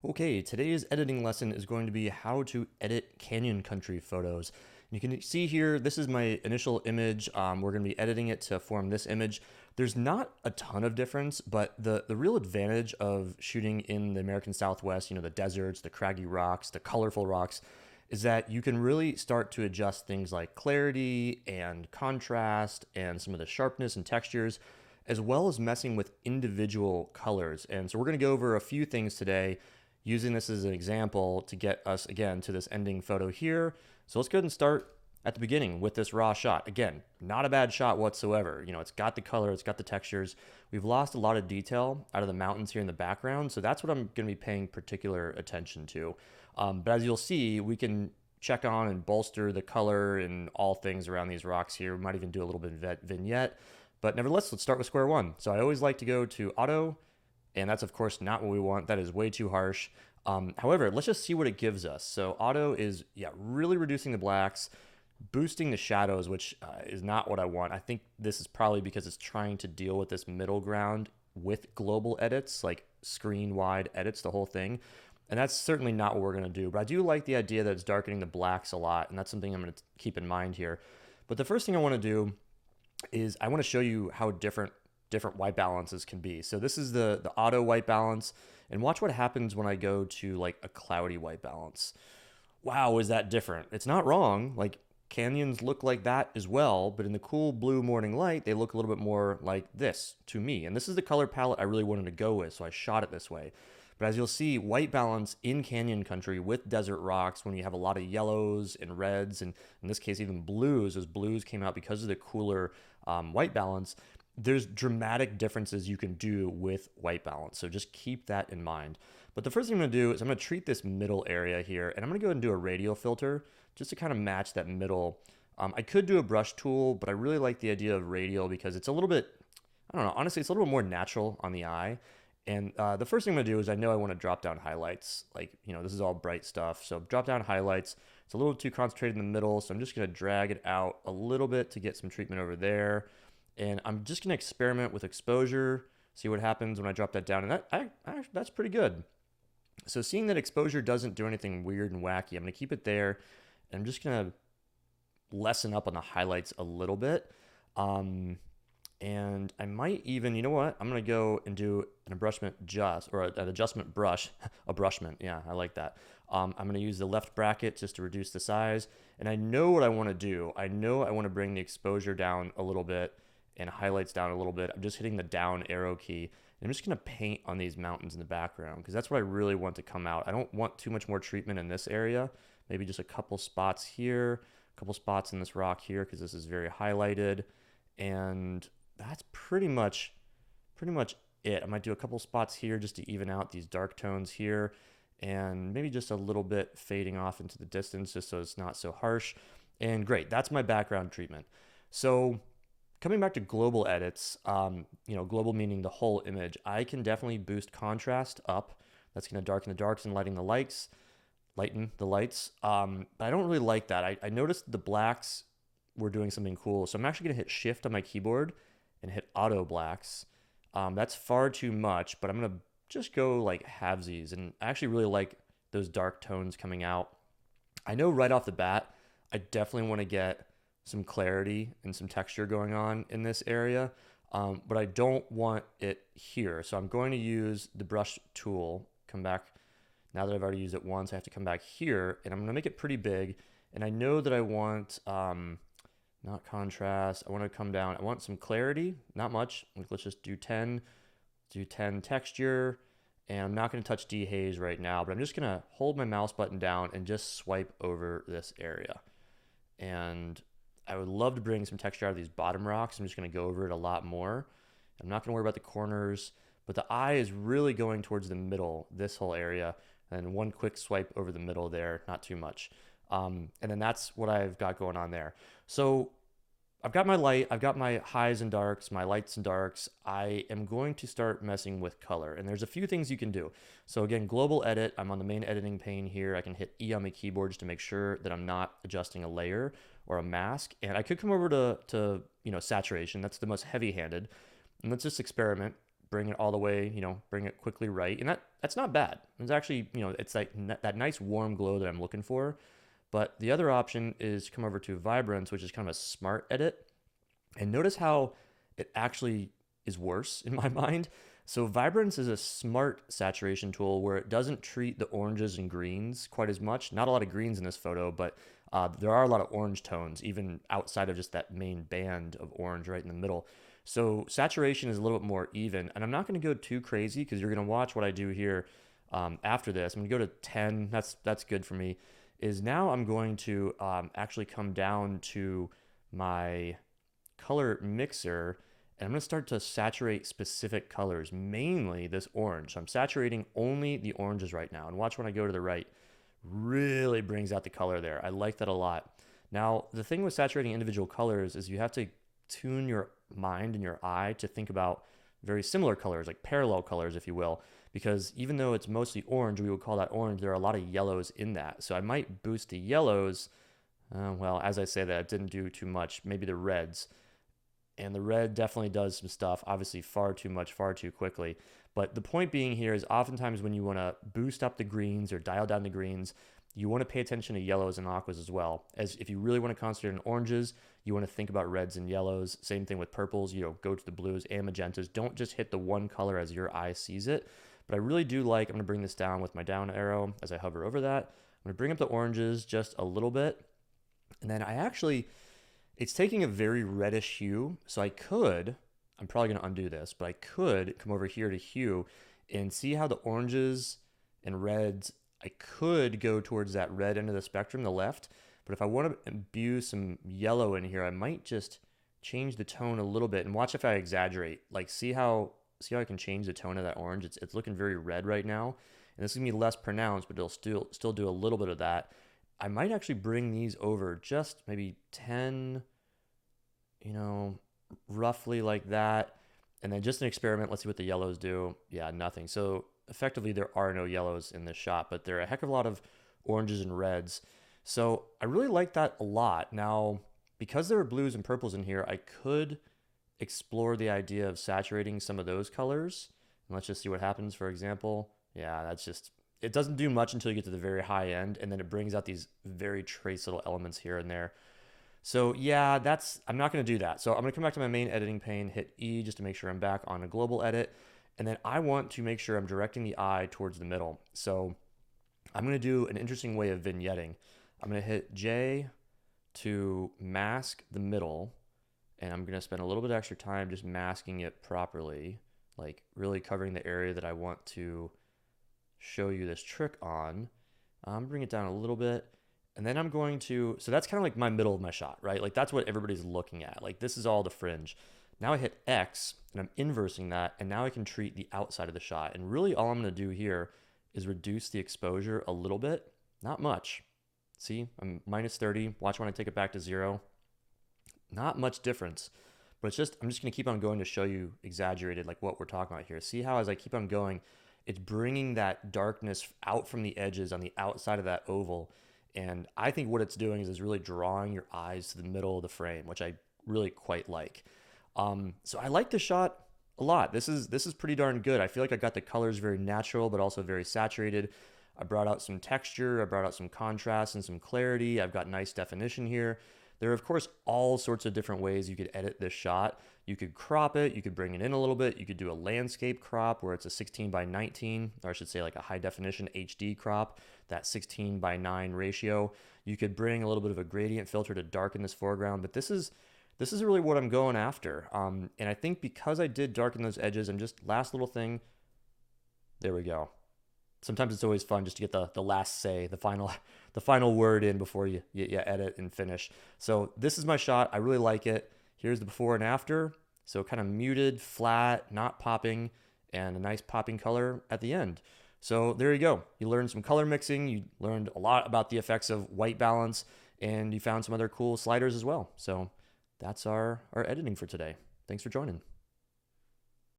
Okay, today's editing lesson is going to be how to edit canyon country photos. You can see here, this is my initial image. We're going to be editing it to form this image. There's not a ton of difference, but the real advantage of shooting in the American Southwest, the deserts, the craggy rocks, the colorful rocks, is that you can really start to adjust things like clarity and contrast and some of the sharpness and textures, as well as messing with individual colors. And so we're going to go over a few things today using this as an example to get us again to this ending photo here. So let's go ahead and start at the beginning with this raw shot. Again, not a bad shot whatsoever. It's got the color, it's got the textures. We've lost a lot of detail out of the mountains here in the background, so that's what I'm going to be paying particular attention to. But as you'll see, we can check on and bolster the color and all things around these rocks here. We might even do a little bit of vignette, but nevertheless, let's start with square one. So I always like to go to auto, and that's of course not what we want. That is way too harsh. However, let's just see what it gives us. So auto is, really reducing the blacks, boosting the shadows, which is not what I want. I think this is probably because it's trying to deal with this middle ground with global edits, like screen wide edits, the whole thing. And that's certainly not what we're going to do. But I do like the idea that it's darkening the blacks a lot, and that's something I'm going to keep in mind here. But the first thing I want to do is I want to show you how different white balances can be. So this is the auto white balance, and watch what happens when I go to like a cloudy white balance. Wow, is that different? It's not wrong. Like canyons look like that as well, but in the cool blue morning light, they look a little bit more like this to me. And this is the color palette I really wanted to go with, so I shot it this way. But as you'll see, white balance in canyon country with desert rocks, when you have a lot of yellows and reds, and in this case even blues, as blues came out because of the cooler white balance, there's dramatic differences you can do with white balance. So just keep that in mind. But the first thing I'm going to do is I'm going to treat this middle area here, and I'm going to go ahead and do a radial filter just to kind of match that middle. I could do a brush tool, but I really like the idea of radial because it's a little bit, I don't know, honestly, it's a little bit more natural on the eye. And the first thing I'm going to do is I know I want to drop down highlights. Like, this is all bright stuff. So drop down highlights. It's a little too concentrated in the middle, so I'm just going to drag it out a little bit to get some treatment over there. And I'm just going to experiment with exposure, see what happens when I drop that down. And that's pretty good. So seeing that exposure doesn't do anything weird and wacky, I'm going to keep it there. And I'm just going to lessen up on the highlights a little bit. And I might even, you know what? I'm going to go and do an adjustment brush, a brushment. Yeah, I like that. I'm going to use the left bracket just to reduce the size. And I know what I want to do. I know I want to bring the exposure down a little bit and highlights down a little bit. I'm just hitting the down arrow key. And I'm just going to paint on these mountains in the background because that's what I really want to come out. I don't want too much more treatment in this area. Maybe just a couple spots here, a couple spots in this rock here because this is very highlighted. And that's pretty much it. I might do a couple spots here just to even out these dark tones here, and maybe just a little bit fading off into the distance just so it's not so harsh. And great, that's my background treatment. So coming back to global edits, global meaning the whole image, I can definitely boost contrast up. That's going to darken the darks and lighten the lights. But I don't really like that. I noticed the blacks were doing something cool. So I'm actually going to hit shift on my keyboard and hit auto blacks. That's far too much, but I'm going to just go like halvesies. And I actually really like those dark tones coming out. I know right off the bat, I definitely want to get some clarity and some texture going on in this area, but I don't want it here. So I'm going to use the brush tool, come back. Now that I've already used it once, I have to come back here, and I'm going to make it pretty big. And I know that I want, not contrast, I want to come down. I want some clarity, not much. Let's just do 10 texture. And I'm not going to touch dehaze right now, but I'm just going to hold my mouse button down and just swipe over this area. And I would love to bring some texture out of these bottom rocks. I'm just going to go over it a lot more. I'm not going to worry about the corners, but the eye is really going towards the middle, this whole area, and one quick swipe over the middle there, not too much. And then that's what I've got going on there. So I've got my light, I've got my highs and darks, my lights and darks. I am going to start messing with color, and there's a few things you can do. So again, global edit, I'm on the main editing pane here. I can hit E on my keyboard just to make sure that I'm not adjusting a layer or a mask. And I could come over to saturation. That's the most heavy-handed. And let's just experiment. bring it all the way, bring it quickly right. And that's not bad. It's actually, it's like that nice warm glow that I'm looking for. But the other option is to come over to Vibrance, which is kind of a smart edit. And notice how it actually is worse in my mind. So Vibrance is a smart saturation tool where it doesn't treat the oranges and greens quite as much. Not a lot of greens in this photo, but there are a lot of orange tones, even outside of just that main band of orange right in the middle. So saturation is a little bit more even. And I'm not going to go too crazy because you're going to watch what I do here after this. I'm going to go to 10. That's good for me. Is now I'm going to actually come down to my color mixer, and I'm going to start to saturate specific colors, mainly this orange. So I'm saturating only the oranges right now. And watch when I go to the right, really brings out the color there. I like that a lot. Now, the thing with saturating individual colors is you have to tune your mind and your eye to think about very similar colors, like parallel colors, if you will, because even though it's mostly orange, we would call that orange, there are a lot of yellows in that. So I might boost the yellows. Well, as I say that, it didn't do too much. Maybe the reds. And the red definitely does some stuff, obviously far too much, far too quickly. But the point being here is oftentimes when you want to boost up the greens or dial down the greens, you want to pay attention to yellows and aquas as well. As if you really want to concentrate on oranges, you want to think about reds and yellows. Same thing with purples, go to the blues and magentas. Don't just hit the one color as your eye sees it. But I really do like, I'm going to bring this down with my down arrow as I hover over that. I'm going to bring up the oranges just a little bit. And then it's taking a very reddish hue. So I'm probably going to undo this, but I could come over here to hue and see how the oranges and reds, I could go towards that red end of the spectrum, the left. But if I want to imbue some yellow in here, I might just change the tone a little bit and watch if I exaggerate. Like see how I can change the tone of that orange. It's looking very red right now. And this is going to be less pronounced, but it'll still do a little bit of that. I might actually bring these over just maybe 10, roughly like that. And then just an experiment. Let's see what the yellows do. Yeah, nothing. So effectively there are no yellows in this shot, but there are a heck of a lot of oranges and reds. So I really like that a lot. Now, because there are blues and purples in here, I could explore the idea of saturating some of those colors. And let's just see what happens. For example, yeah, it doesn't do much until you get to the very high end, and then it brings out these very trace little elements here and there. So yeah, I'm not going to do that. So I'm going to come back to my main editing pane, hit E just to make sure I'm back on a global edit. And then I want to make sure I'm directing the eye towards the middle. So I'm going to do an interesting way of vignetting. I'm going to hit J to mask the middle, and I'm going to spend a little bit extra time just masking it properly, like really covering the area that I want to show you this trick on. Bring it down a little bit. And then I'm going to, so that's kind of like my middle of my shot, right? Like that's what everybody's looking at. Like this is all the fringe. Now I hit X and I'm inversing that. And now I can treat the outside of the shot. And really all I'm going to do here is reduce the exposure a little bit. Not much. See, I'm minus 30. Watch when I take it back to 0. Not much difference. But I'm just going to keep on going to show you exaggerated like what we're talking about here. See how as I keep on going, it's bringing that darkness out from the edges on the outside of that oval. And I think what it's doing is really drawing your eyes to the middle of the frame, which I really quite like. So I like this shot a lot. This is pretty darn good. I feel like I got the colors very natural, but also very saturated. I brought out some texture. I brought out some contrast and some clarity. I've got nice definition here. There are, of course, all sorts of different ways you could edit this shot. You could crop it. You could bring it in a little bit. You could do a landscape crop where it's a 16 by 19, or I should say like a high definition HD crop, that 16 by 9 ratio. You could bring a little bit of a gradient filter to darken this foreground, but this is really what I'm going after. And I think because I did darken those edges, and just last little thing, there we go. Sometimes it's always fun just to get the last say, the final word in before you edit and finish. So this is my shot. I really like it. Here's the before and after. So kind of muted, flat, not popping, and a nice popping color at the end. So there you go. You learned some color mixing. You learned a lot about the effects of white balance, and you found some other cool sliders as well. So that's our editing for today. Thanks for joining.